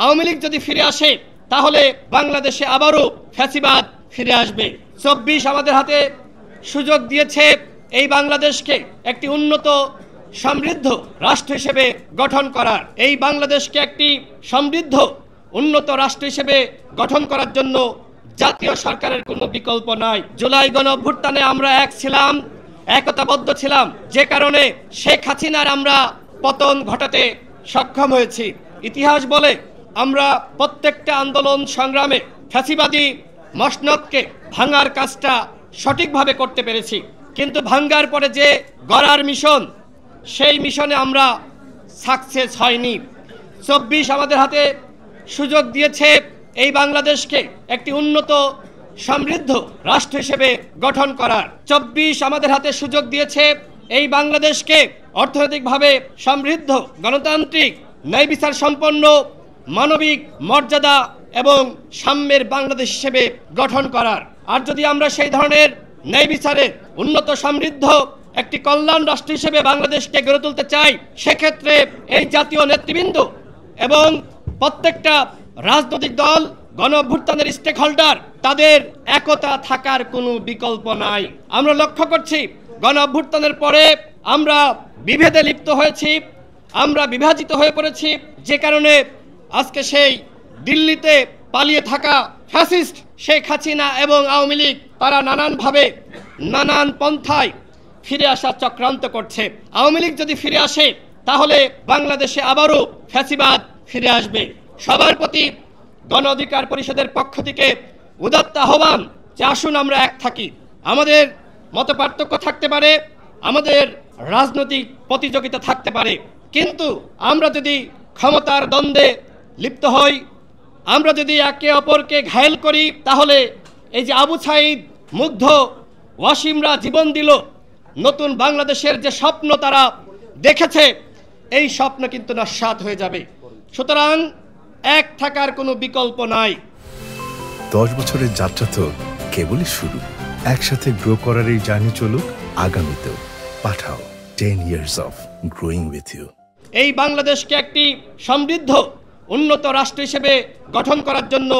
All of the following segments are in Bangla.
আওয়ামী লীগ যদি ফিরে আসে তাহলে বাংলাদেশে আবারও ফ্যাসিবাদ ফিরে আসবে। ২৪ আমাদের হাতে সুযোগ দিয়েছে এই বাংলাদেশকে একটি উন্নত সমৃদ্ধ রাষ্ট্র হিসেবে গঠন করার। এই বাংলাদেশকে একটি সমৃদ্ধ উন্নত রাষ্ট্র হিসেবে গঠন করার জন্য জাতীয় সরকারের কোনো বিকল্প নাই। জুলাই গণঅভ্যুত্থানে আমরা এক ছিলাম, একতাবদ্ধ ছিলাম, যে কারণে শেখ হাসিনার আমরা পতন ঘটাতে সক্ষম হয়েছি। ইতিহাস বলে আমরা প্রত্যেকটা আন্দোলন সংগ্রামে ফ্যাসিবাদী মসনদকে ভাঙার কাজটা সঠিকভাবে করতে পেরেছি, কিন্তু ভাঙ্গার পরে যে গড়ার মিশন, সেই মিশনে আমরা সাকসেস হয়নি। ২৪ আমাদের হাতে সুযোগ দিয়েছে এই বাংলাদেশকে একটি উন্নত সমৃদ্ধ রাষ্ট্র হিসেবে গঠন করার। ২৪ আমাদের হাতে সুযোগ দিয়েছে এই বাংলাদেশকে অর্থনৈতিকভাবে সমৃদ্ধ, গণতান্ত্রিক, ন্যায় বিচার সম্পন্ন, মানবিক মর্যাদা এবং সাম্যের বাংলাদেশ হিসেবে গঠন করার। আর যদি আমরা সেই ধরনের ন্যায় বিচারের উন্নত সমৃদ্ধ একটি কল্যাণ রাষ্ট্র হিসেবে বাংলাদেশকে গড়ে তুলতে চাই, সেক্ষেত্রে এই জাতীয় নেতৃবৃন্দ এবং প্রত্যেকটা রাজনৈতিক দল, গণঅভ্যুত্থানের স্টেক হোল্ডার, তাদের একতা থাকার কোনো বিকল্প নাই। আমরা লক্ষ্য করছি গণঅভ্যুত্থানের পরে আমরা বিভেদে লিপ্ত হয়েছি, আমরা বিভাজিত হয়ে পড়েছি, যে কারণে আজকে সেই দিল্লিতে পালিয়ে থাকা ফ্যাসিস্ট শেখ হাসিনা এবং আওয়ামী লীগ তারা নানানভাবে নানান পন্থায় ফিরে আসার চক্রান্ত করছে। আওয়ামী লীগ যদি ফিরে আসে তাহলে বাংলাদেশে আবারও ফ্যাসিবাদ ফিরে আসবে। সবার প্রতি গণ অধিকার পরিষদের পক্ষ থেকে উদাত্ত আহ্বান যে আসুন আমরা এক থাকি। আমাদের মতপার্থক্য থাকতে পারে, আমাদের রাজনৈতিক প্রতিযোগিতা থাকতে পারে, কিন্তু আমরা যদি ক্ষমতার দ্বন্দ্বে লিপ্ত হই, আমরা যদি একে অপরকে ঘায়েল করি, তাহলে এই যে আবু সাঈদ, মুগ্ধ, ওয়াসিমরা জীবন দিল, নতুন বাংলাদেশের যে স্বপ্ন তারা দেখেছে, এই স্বপ্ন কিন্তু নস্যাৎ হয়ে যাবে। সুতরাং এক থাকার কোনো বিকল্প নাই। 10 বছরের যাত্রা তো কেবলই শুরু। একসাথে গ্রো করার এই জার্নি চলুক আগামীতেও। পাঠাও 10 years of growing with you। এই বাংলাদেশকে একটি সমৃদ্ধ উন্নত রাষ্ট্র হিসেবে গঠন করার জন্য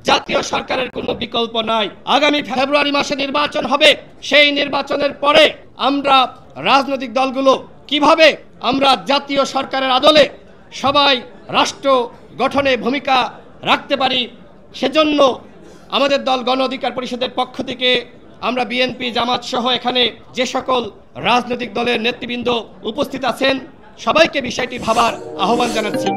জাতীয় সরকারের কোনো বিকল্প নাই। আগামী ফেব্রুয়ারি মাসে নির্বাচন হবে। সেই নির্বাচনের পরে আমরা রাজনৈতিক দলগুলো কিভাবে আমরা জাতীয় সরকারের আদলে সবাই রাষ্ট্র গঠনে ভূমিকা রাখতে পারি, সেজন্য আমাদের দল গণ অধিকার পরিষদের পক্ষ থেকে আমরা বিএনপি, জামাত সহ এখানে যে সকল রাজনৈতিক দলের নেতৃবৃন্দ উপস্থিত আছেন, সবাইকে বিষয়টি ভাবার আহ্বান জানাচ্ছি।